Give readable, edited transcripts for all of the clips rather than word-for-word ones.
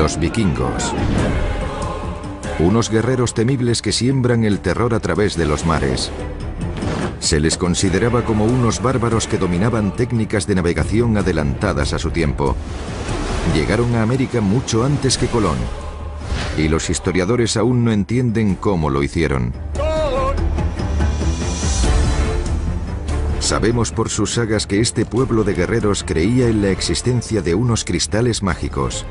Los vikingos. Unos guerreros temibles que siembran el terror a través de los mares. Se les consideraba como unos bárbaros que dominaban técnicas de navegación adelantadas a su tiempo. Llegaron a América mucho antes que Colón, y los historiadores aún no entienden cómo lo hicieron. Sabemos por sus sagas que este pueblo de guerreros creía en la existencia de unos cristales mágicos.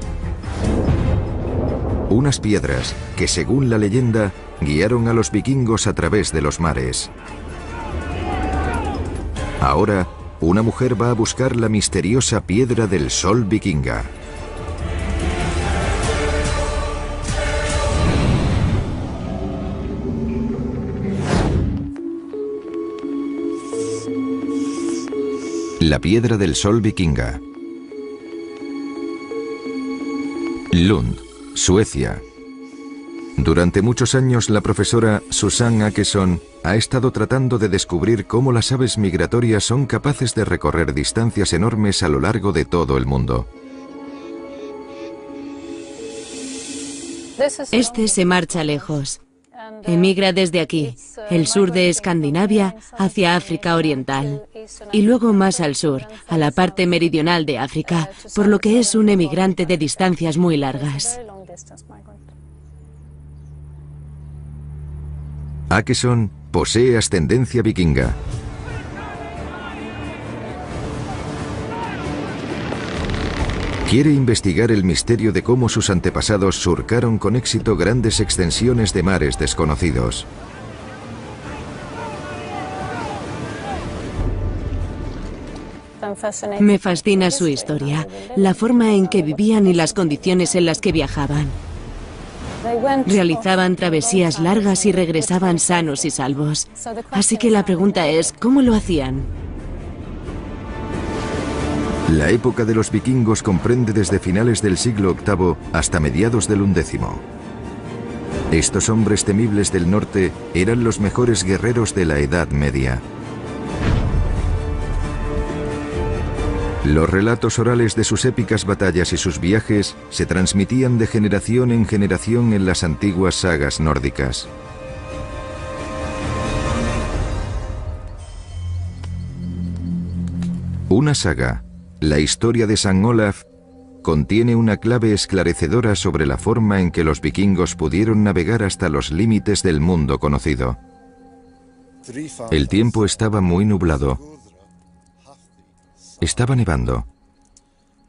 Unas piedras que, según la leyenda, guiaron a los vikingos a través de los mares. Ahora, una mujer va a buscar la misteriosa piedra del sol vikinga. La piedra del sol vikinga. Lund, Suecia. Durante muchos años la profesora Susanne Åkesson ha estado tratando de descubrir cómo las aves migratorias son capaces de recorrer distancias enormes a lo largo de todo el mundo. Este se marcha lejos. Emigra desde aquí, el sur de Escandinavia, hacia África Oriental. Y luego más al sur, a la parte meridional de África, por lo que es un emigrante de distancias muy largas. Åkesson posee ascendencia vikinga. Quiere investigar el misterio de cómo sus antepasados surcaron con éxito grandes extensiones de mares desconocidos. Me fascina su historia, la forma en que vivían y las condiciones en las que viajaban. Realizaban travesías largas y regresaban sanos y salvos. Así que la pregunta es, ¿cómo lo hacían? La época de los vikingos comprende desde finales del siglo VIII hasta mediados del XI. Estos hombres temibles del norte eran los mejores guerreros de la Edad Media. Los relatos orales de sus épicas batallas y sus viajes se transmitían de generación en generación en las antiguas sagas nórdicas. Una saga, la historia de San Olaf, contiene una clave esclarecedora sobre la forma en que los vikingos pudieron navegar hasta los límites del mundo conocido. El tiempo estaba muy nublado. Estaba nevando.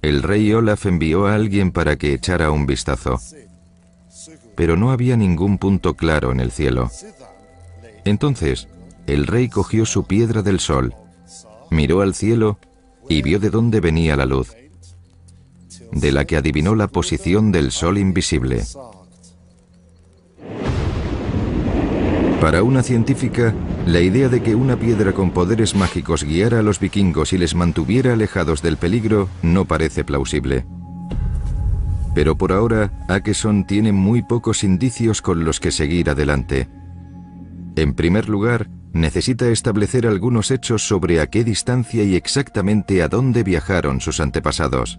El rey Olaf envió a alguien para que echara un vistazo. Pero no había ningún punto claro en el cielo. Entonces, el rey cogió su piedra del sol, miró al cielo y vio de dónde venía la luz, de la que adivinó la posición del sol invisible. Para una científica, la idea de que una piedra con poderes mágicos guiara a los vikingos y les mantuviera alejados del peligro no parece plausible. Pero por ahora, Åkesson tiene muy pocos indicios con los que seguir adelante. En primer lugar, necesita establecer algunos hechos sobre a qué distancia y exactamente a dónde viajaron sus antepasados.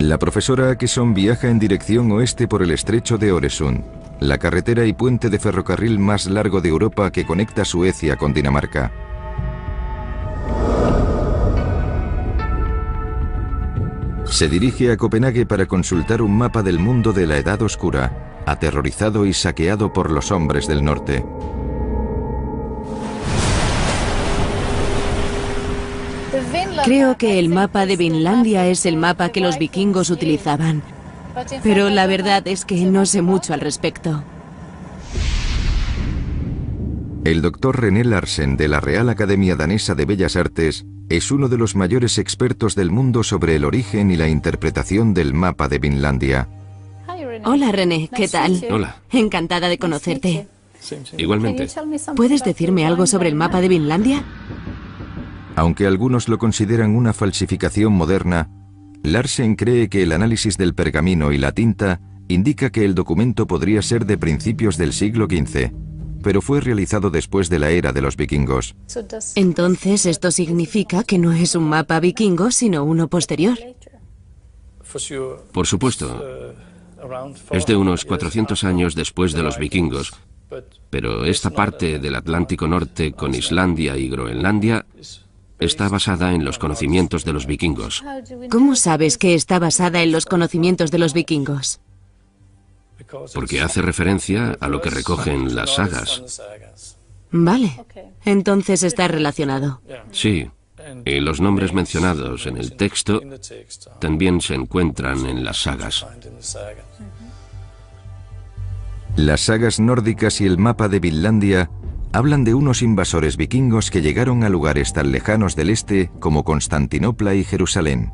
La profesora Åkesson viaja en dirección oeste por el estrecho de Øresund, la carretera y puente de ferrocarril más largo de Europa que conecta Suecia con Dinamarca. Se dirige a Copenhague para consultar un mapa del mundo de la Edad Oscura, aterrorizado y saqueado por los hombres del norte. Creo que el mapa de Vinlandia es el mapa que los vikingos utilizaban, pero la verdad es que no sé mucho al respecto. El doctor René Larsen de la Real Academia Danesa de Bellas Artes es uno de los mayores expertos del mundo sobre el origen y la interpretación del mapa de Vinlandia. Hola René, ¿qué tal? Hola. Encantada de conocerte. Igualmente. ¿Puedes decirme algo sobre el mapa de Vinlandia? Aunque algunos lo consideran una falsificación moderna, Larsen cree que el análisis del pergamino y la tinta indica que el documento podría ser de principios del siglo XV. pero fue realizado después de la era de los vikingos. Entonces, esto significa que no es un mapa vikingo, sino uno posterior. Por supuesto, es de unos 400 años después de los vikingos, pero esta parte del Atlántico Norte con Islandia y Groenlandia está basada en los conocimientos de los vikingos. ¿Cómo sabes que está basada en los conocimientos de los vikingos? Porque hace referencia a lo que recogen las sagas. Vale, entonces está relacionado. Sí, y los nombres mencionados en el texto también se encuentran en las sagas. Las sagas nórdicas y el mapa de Vinlandia hablan de unos invasores vikingos que llegaron a lugares tan lejanos del este como Constantinopla y Jerusalén.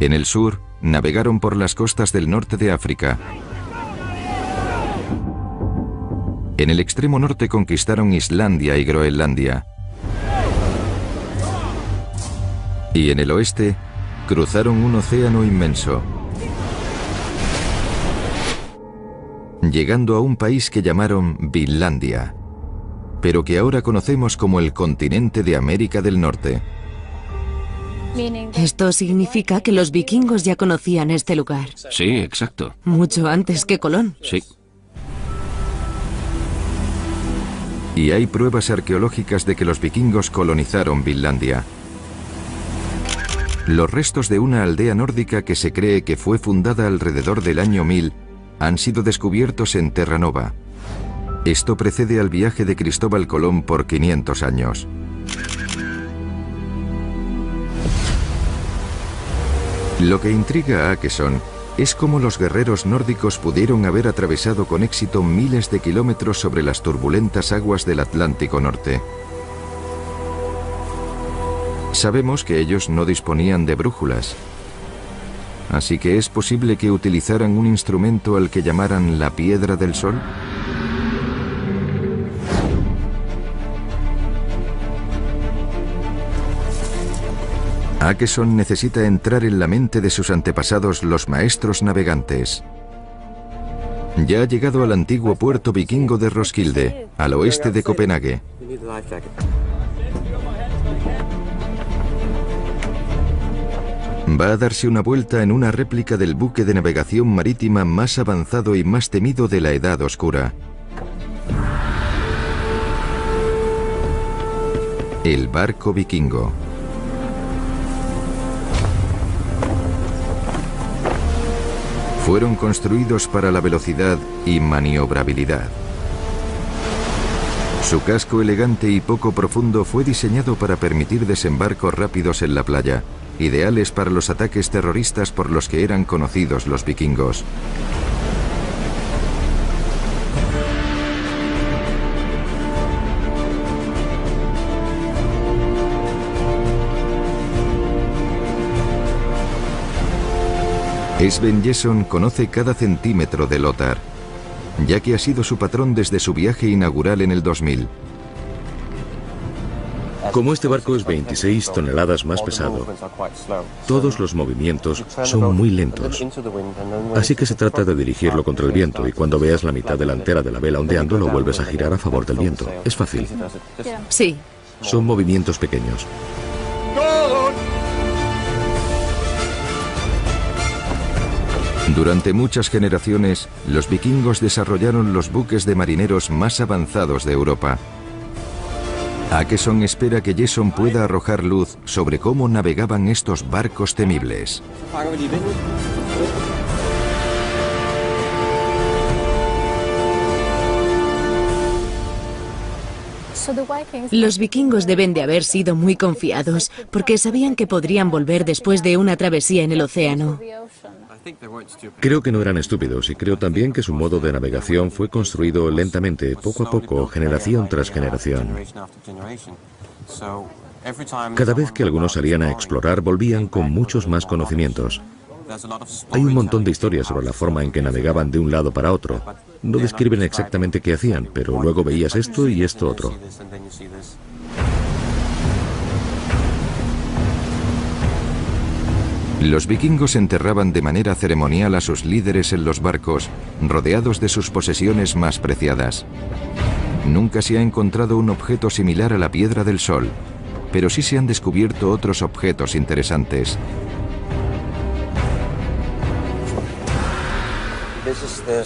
En el sur, navegaron por las costas del norte de África. En el extremo norte conquistaron Islandia y Groenlandia. Y en el oeste, cruzaron un océano inmenso, llegando a un país que llamaron Vinlandia, pero que ahora conocemos como el continente de América del Norte. Esto significa que los vikingos ya conocían este lugar. Sí, exacto. Mucho antes que Colón. Sí. Y hay pruebas arqueológicas de que los vikingos colonizaron Vinlandia. Los restos de una aldea nórdica que se cree que fue fundada alrededor del año 1000 han sido descubiertos en Terranova. Esto precede al viaje de Cristóbal Colón por 500 años. Lo que intriga a Akeson es cómo los guerreros nórdicos pudieron haber atravesado con éxito miles de kilómetros sobre las turbulentas aguas del Atlántico Norte. Sabemos que ellos no disponían de brújulas, así que es posible que utilizaran un instrumento al que llamaran la piedra del sol. Akeson necesita entrar en la mente de sus antepasados, los maestros navegantes. Ya ha llegado al antiguo puerto vikingo de Roskilde, al oeste de Copenhague. Va a darse una vuelta en una réplica del buque de navegación marítima más avanzado y más temido de la Edad Oscura. El barco vikingo. Fueron construidos para la velocidad y maniobrabilidad. Su casco elegante y poco profundo fue diseñado para permitir desembarcos rápidos en la playa, ideales para los ataques terroristas por los que eran conocidos los vikingos. Sven Jesson conoce cada centímetro de Lothar, ya que ha sido su patrón desde su viaje inaugural en el 2000. Como este barco es 26 toneladas más pesado, todos los movimientos son muy lentos. Así que se trata de dirigirlo contra el viento y cuando veas la mitad delantera de la vela ondeando lo vuelves a girar a favor del viento. Es fácil. Sí. Son movimientos pequeños. Durante muchas generaciones, los vikingos desarrollaron los buques de marineros más avanzados de Europa. Akeson espera que Jesson pueda arrojar luz sobre cómo navegaban estos barcos temibles. Los vikingos deben de haber sido muy confiados, porque sabían que podrían volver después de una travesía en el océano. Creo que no eran estúpidos y creo también que su modo de navegación fue construido lentamente, poco a poco, generación tras generación. Cada vez que algunos salían a explorar, volvían con muchos más conocimientos. Hay un montón de historias sobre la forma en que navegaban de un lado para otro. No describen exactamente qué hacían, pero luego veías esto y esto otro. Los vikingos enterraban de manera ceremonial a sus líderes en los barcos, rodeados de sus posesiones más preciadas. Nunca se ha encontrado un objeto similar a la Piedra del Sol, pero sí se han descubierto otros objetos interesantes.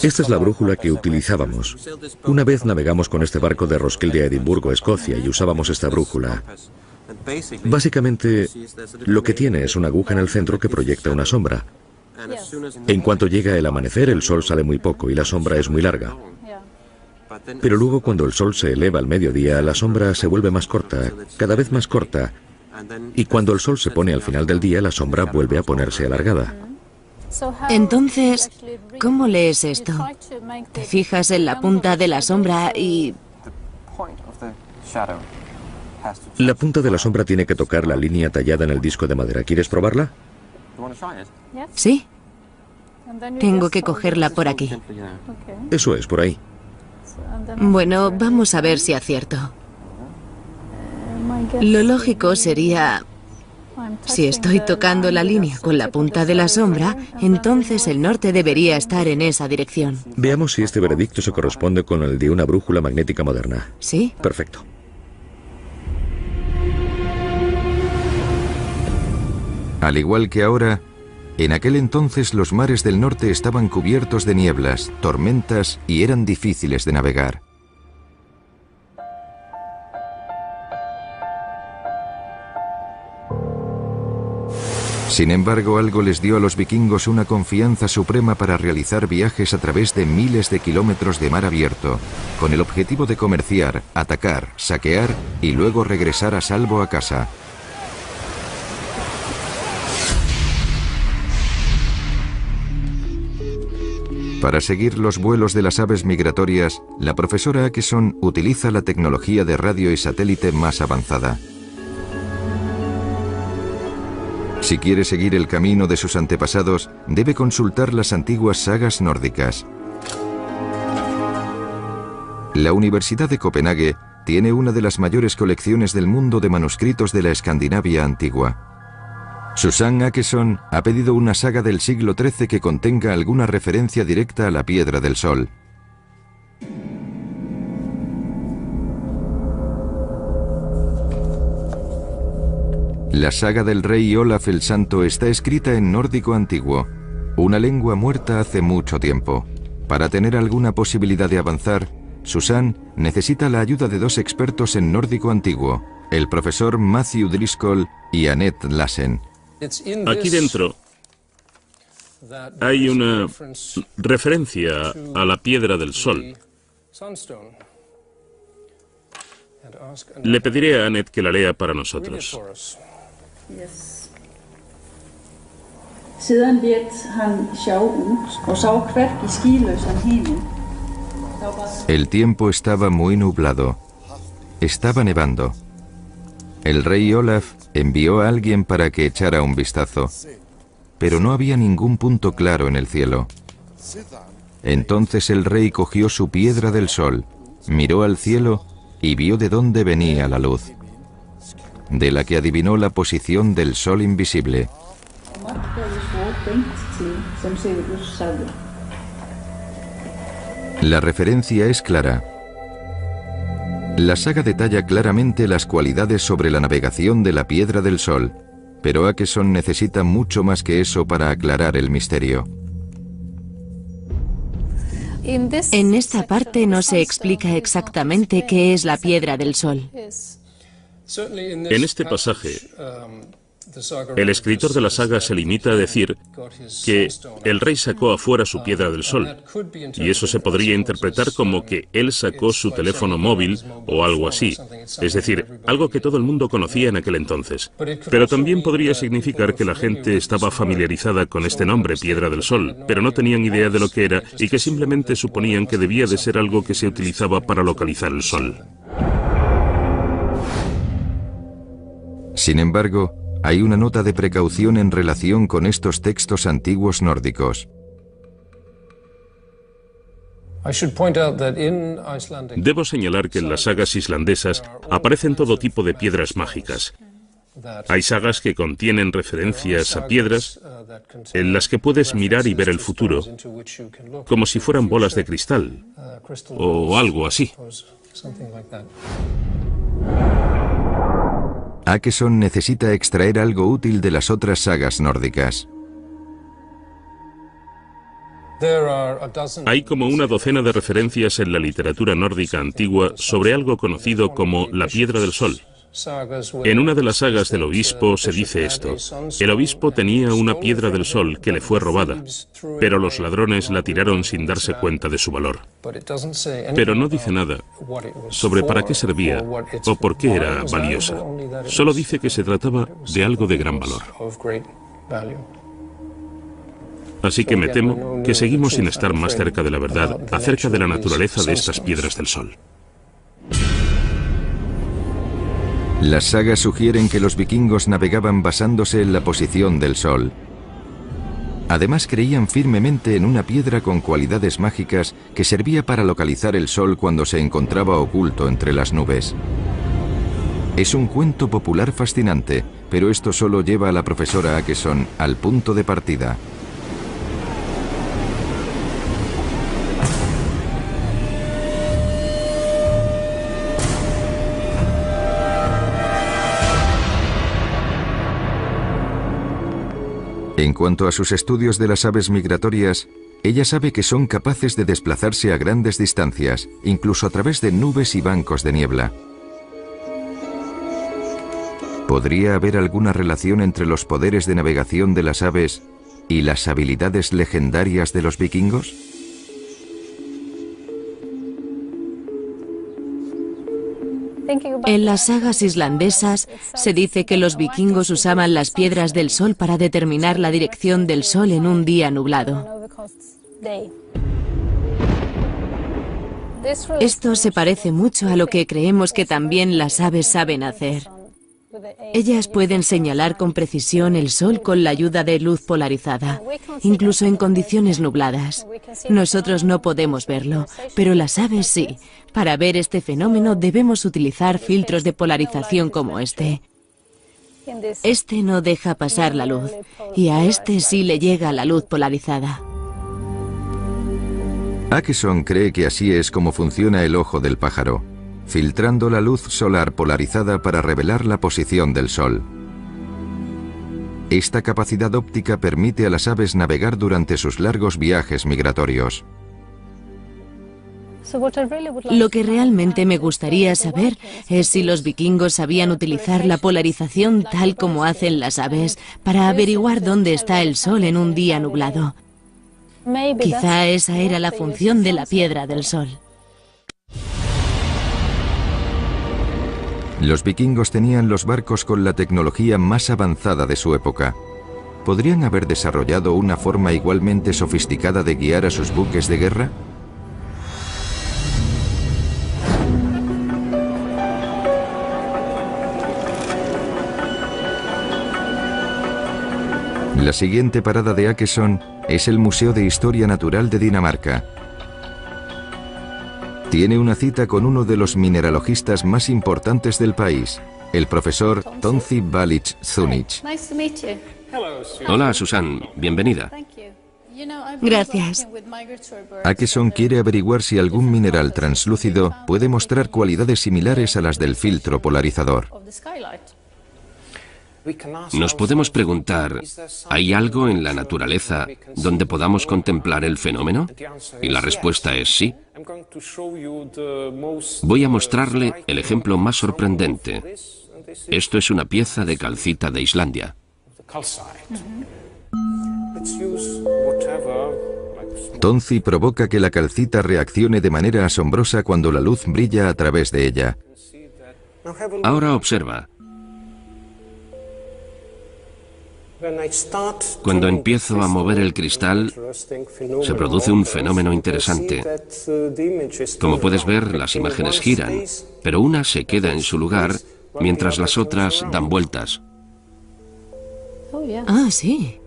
Esta es la brújula que utilizábamos. Una vez navegamos con este barco de Roskilde a Edimburgo, Escocia, y usábamos esta brújula. Básicamente, lo que tiene es una aguja en el centro que proyecta una sombra. En cuanto llega el amanecer, el sol sale muy poco y la sombra es muy larga. Pero luego, cuando el sol se eleva al mediodía, la sombra se vuelve más corta, cada vez más corta. Y cuando el sol se pone al final del día, la sombra vuelve a ponerse alargada. Entonces, ¿cómo lees esto? Te fijas en la punta de la sombra y... La punta de la sombra tiene que tocar la línea tallada en el disco de madera. ¿Quieres probarla? Sí. Tengo que cogerla por aquí. Eso es, por ahí. Bueno, vamos a ver si acierto. Lo lógico sería... Si estoy tocando la línea con la punta de la sombra, entonces el norte debería estar en esa dirección. Veamos si este veredicto se corresponde con el de una brújula magnética moderna. ¿Sí? Perfecto. Al igual que ahora, en aquel entonces los mares del norte estaban cubiertos de nieblas, tormentas y eran difíciles de navegar. Sin embargo, algo les dio a los vikingos una confianza suprema para realizar viajes a través de miles de kilómetros de mar abierto, con el objetivo de comerciar, atacar, saquear y luego regresar a salvo a casa. Para seguir los vuelos de las aves migratorias, la profesora Akeson utiliza la tecnología de radio y satélite más avanzada. Si quiere seguir el camino de sus antepasados, debe consultar las antiguas sagas nórdicas. La Universidad de Copenhague tiene una de las mayores colecciones del mundo de manuscritos de la Escandinavia antigua. Susanne Akeson ha pedido una saga del siglo XIII que contenga alguna referencia directa a la Piedra del Sol. La saga del rey Olaf el Santo está escrita en nórdico antiguo, una lengua muerta hace mucho tiempo. Para tener alguna posibilidad de avanzar, Susanne necesita la ayuda de dos expertos en nórdico antiguo, el profesor Matthew Driscoll y Annette Lassen. Aquí dentro hay una referencia a la Piedra del Sol. Le pediré a Annette que la lea para nosotros. El tiempo estaba muy nublado. Estaba nevando. El rey Olaf envió a alguien para que echara un vistazo, pero no había ningún punto claro en el cielo. Entonces el rey cogió su Piedra del Sol, miró al cielo y vio de dónde venía la luz, de la que adivinó la posición del sol invisible. La referencia es clara. La saga detalla claramente las cualidades sobre la navegación de la Piedra del Sol, pero Akeson necesita mucho más que eso para aclarar el misterio. En esta parte no se explica exactamente qué es la Piedra del Sol. En este pasaje, el escritor de la saga se limita a decir que el rey sacó afuera su Piedra del Sol, y eso se podría interpretar como que él sacó su teléfono móvil o algo así, es decir, algo que todo el mundo conocía en aquel entonces. Pero también podría significar que la gente estaba familiarizada con este nombre, Piedra del Sol, pero no tenían idea de lo que era y que simplemente suponían que debía de ser algo que se utilizaba para localizar el sol. Sin embargo, hay una nota de precaución en relación con estos textos antiguos nórdicos. Debo señalar que en las sagas islandesas aparecen todo tipo de piedras mágicas. Hay sagas que contienen referencias a piedras en las que puedes mirar y ver el futuro, como si fueran bolas de cristal, o algo así. Akeson necesita extraer algo útil de las otras sagas nórdicas. Hay como una docena de referencias en la literatura nórdica antigua sobre algo conocido como la Piedra del Sol. En una de las sagas del obispo se dice esto: el obispo tenía una piedra del sol que le fue robada, pero los ladrones la tiraron sin darse cuenta de su valor. Pero no dice nada sobre para qué servía o por qué era valiosa. Solo dice que se trataba de algo de gran valor. Así que me temo que seguimos sin estar más cerca de la verdad acerca de la naturaleza de estas piedras del sol. Las sagas sugieren que los vikingos navegaban basándose en la posición del sol. Además, creían firmemente en una piedra con cualidades mágicas que servía para localizar el sol cuando se encontraba oculto entre las nubes. Es un cuento popular fascinante, pero esto solo lleva a la profesora Akeson al punto de partida. En cuanto a sus estudios de las aves migratorias, ella sabe que son capaces de desplazarse a grandes distancias, incluso a través de nubes y bancos de niebla. ¿Podría haber alguna relación entre los poderes de navegación de las aves y las habilidades legendarias de los vikingos? En las sagas islandesas se dice que los vikingos usaban las piedras del sol para determinar la dirección del sol en un día nublado. Esto se parece mucho a lo que creemos que también las aves saben hacer. Ellas pueden señalar con precisión el sol con la ayuda de luz polarizada, incluso en condiciones nubladas. Nosotros no podemos verlo, pero las aves sí. Para ver este fenómeno debemos utilizar filtros de polarización como este. Este no deja pasar la luz, y a este sí le llega la luz polarizada. Akeson cree que así es como funciona el ojo del pájaro, filtrando la luz solar polarizada para revelar la posición del sol. Esta capacidad óptica permite a las aves navegar durante sus largos viajes migratorios. Lo que realmente me gustaría saber es si los vikingos sabían utilizar la polarización tal como hacen las aves para averiguar dónde está el sol en un día nublado. Quizá esa era la función de la piedra del sol. Los vikingos tenían los barcos con la tecnología más avanzada de su época. ¿Podrían haber desarrollado una forma igualmente sofisticada de guiar a sus buques de guerra? La siguiente parada de Akeson es el Museo de Historia Natural de Dinamarca. Tiene una cita con uno de los mineralogistas más importantes del país, el profesor Tonzi Balich Zunich. Hola, Susan. Bienvenida. Gracias. Akeson quiere averiguar si algún mineral translúcido puede mostrar cualidades similares a las del filtro polarizador. Nos podemos preguntar, ¿hay algo en la naturaleza donde podamos contemplar el fenómeno? Y la respuesta es sí. Voy a mostrarle el ejemplo más sorprendente. Esto es una pieza de calcita de Islandia. Tonzi provoca que la calcita reaccione de manera asombrosa cuando la luz brilla a través de ella. Ahora observa. Cuando empiezo a mover el cristal, se produce un fenómeno interesante. Como puedes ver, las imágenes giran, pero una se queda en su lugar mientras las otras dan vueltas. Ah, sí.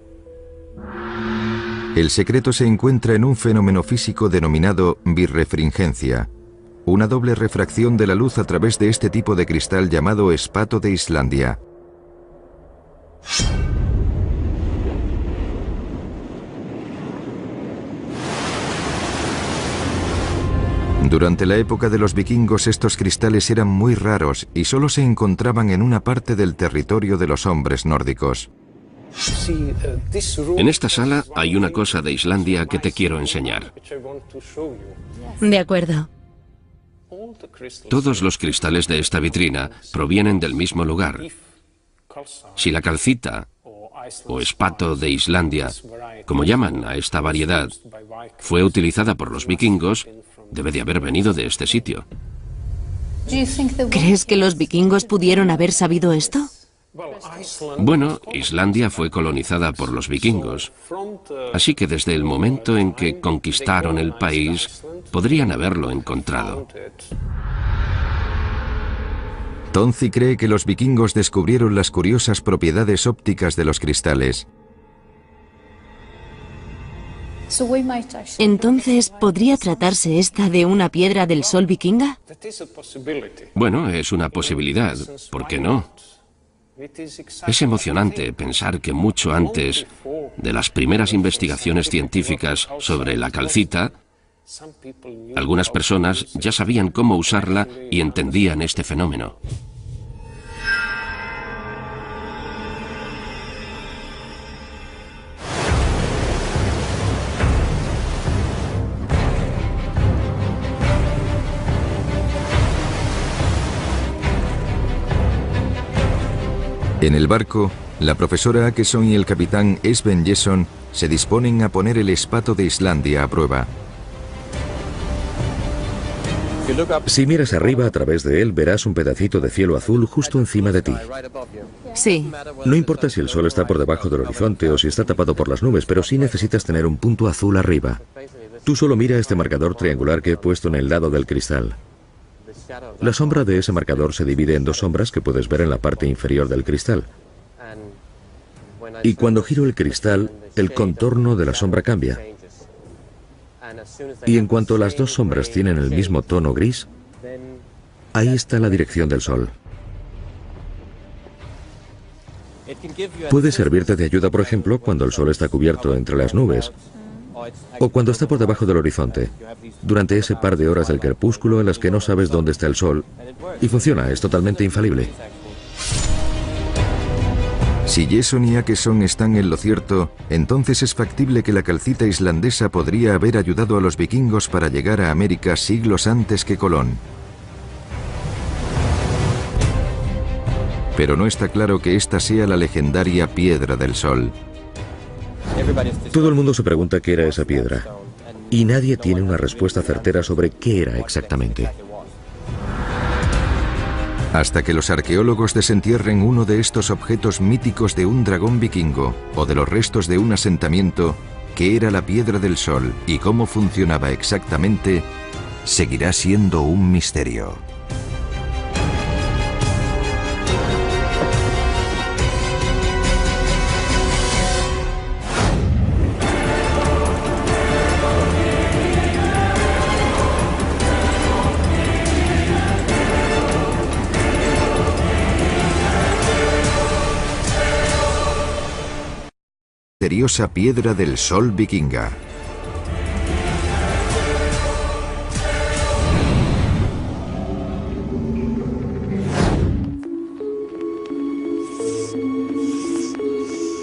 El secreto se encuentra en un fenómeno físico denominado birrefringencia, una doble refracción de la luz a través de este tipo de cristal llamado espato de Islandia. Durante la época de los vikingos estos cristales eran muy raros y solo se encontraban en una parte del territorio de los hombres nórdicos. En esta sala hay una cosa de Islandia que te quiero enseñar. De acuerdo. Todos los cristales de esta vitrina provienen del mismo lugar. Si la calcita o espato de Islandia, como llaman a esta variedad, fue utilizada por los vikingos, debe de haber venido de este sitio. ¿Crees que los vikingos pudieron haber sabido esto? Bueno, Islandia fue colonizada por los vikingos, así que desde el momento en que conquistaron el país, podrían haberlo encontrado. Tonzi cree que los vikingos descubrieron las curiosas propiedades ópticas de los cristales. Entonces, ¿podría tratarse esta de una piedra del sol vikinga? Bueno, es una posibilidad, ¿por qué no? Es emocionante pensar que mucho antes de las primeras investigaciones científicas sobre la calcita, algunas personas ya sabían cómo usarla y entendían este fenómeno. En el barco, la profesora Akeson y el capitán Sven Jesson se disponen a poner el espato de Islandia a prueba. Si miras arriba a través de él, verás un pedacito de cielo azul justo encima de ti. Sí. No importa si el sol está por debajo del horizonte o si está tapado por las nubes, pero sí necesitas tener un punto azul arriba. Tú solo mira este marcador triangular que he puesto en el lado del cristal. La sombra de ese marcador se divide en dos sombras que puedes ver en la parte inferior del cristal. Y cuando giro el cristal, el contorno de la sombra cambia. Y en cuanto las dos sombras tienen el mismo tono gris, ahí está la dirección del sol. Puede servirte de ayuda, por ejemplo, cuando el sol está cubierto entre las nubes o cuando está por debajo del horizonte, durante ese par de horas del crepúsculo en las que no sabes dónde está el sol. Y funciona, es totalmente infalible. Si Jesson y Akeson están en lo cierto, entonces es factible que la calcita islandesa podría haber ayudado a los vikingos para llegar a América siglos antes que Colón. Pero no está claro que esta sea la legendaria Piedra del Sol. Todo el mundo se pregunta qué era esa piedra, y nadie tiene una respuesta certera sobre qué era exactamente. Hasta que los arqueólogos desentierren uno de estos objetos míticos de un dragón vikingo o de los restos de un asentamiento, qué era la Piedra del Sol y cómo funcionaba exactamente, seguirá siendo un misterio. Misteriosa Piedra del Sol vikinga.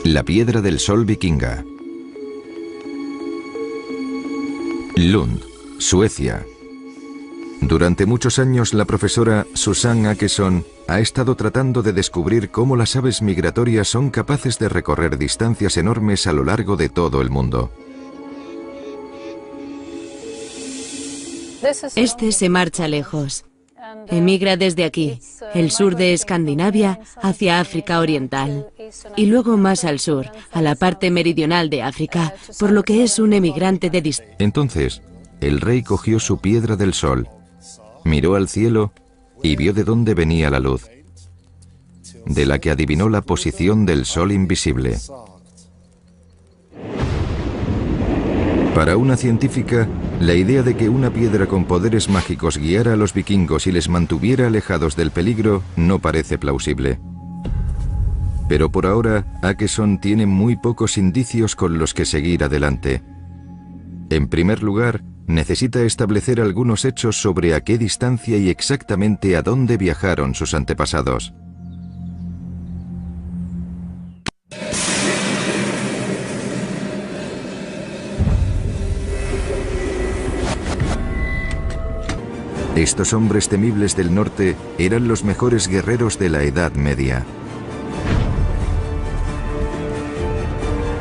La Piedra del Sol vikinga. Lund, Suecia. Durante muchos años la profesora Susanne Akeson ha estado tratando de descubrir cómo las aves migratorias son capaces de recorrer distancias enormes a lo largo de todo el mundo. Este se marcha lejos. Emigra desde aquí, el sur de Escandinavia, hacia África Oriental. Y luego más al sur, a la parte meridional de África, por lo que es un emigrante de distancia. Entonces, el rey cogió su Piedra del Sol, miró al cielo y vio de dónde venía la luz, de la que adivinó la posición del sol invisible. Para una científica, la idea de que una piedra con poderes mágicos guiara a los vikingos y les mantuviera alejados del peligro no parece plausible. Pero por ahora, Akeson tiene muy pocos indicios con los que seguir adelante. En primer lugar, necesita establecer algunos hechos sobre a qué distancia y exactamente a dónde viajaron sus antepasados. Estos hombres temibles del norte eran los mejores guerreros de la Edad Media.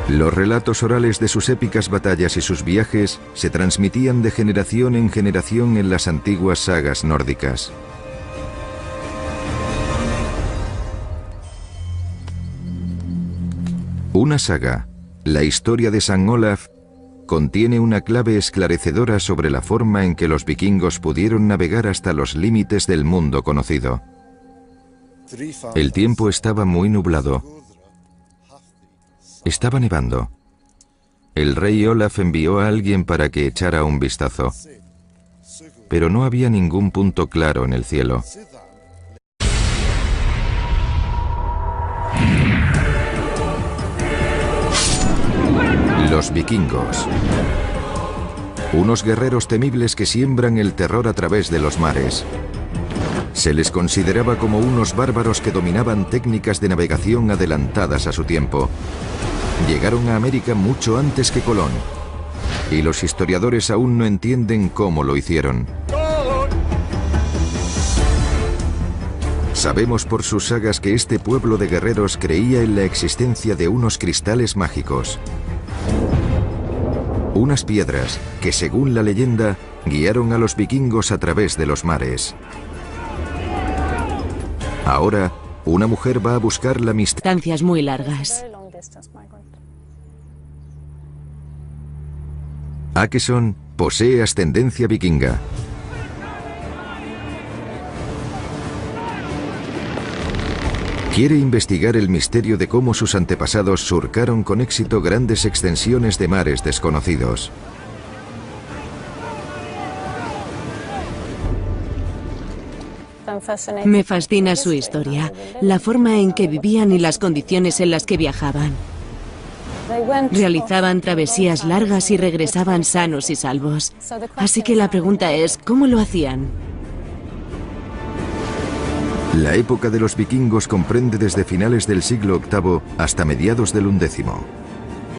Los relatos orales de sus épicas batallas y sus viajes se transmitían de generación en generación en las antiguas sagas nórdicas. Una saga, la historia de San Olaf, contiene una clave esclarecedora sobre la forma en que los vikingos pudieron navegar hasta los límites del mundo conocido. El tiempo estaba muy nublado. Estaba nevando. El rey Olaf envió a alguien para que echara un vistazo, pero no había ningún punto claro en el cielo. Los vikingos. Unos guerreros temibles que siembran el terror a través de los mares. Se les consideraba como unos bárbaros que dominaban técnicas de navegación adelantadas a su tiempo. Llegaron a América mucho antes que Colón, y los historiadores aún no entienden cómo lo hicieron. Sabemos por sus sagas que este pueblo de guerreros creía en la existencia de unos cristales mágicos. Unas piedras que, según la leyenda, guiaron a los vikingos a través de los mares. Ahora, una mujer va a buscar la distancias muy largas. Akeson posee ascendencia vikinga. Quiere investigar el misterio de cómo sus antepasados surcaron con éxito grandes extensiones de mares desconocidos. Me fascina su historia, la forma en que vivían y las condiciones en las que viajaban. Realizaban travesías largas y regresaban sanos y salvos. Así que la pregunta es, ¿cómo lo hacían? La época de los vikingos comprende desde finales del siglo VIII hasta mediados del XI.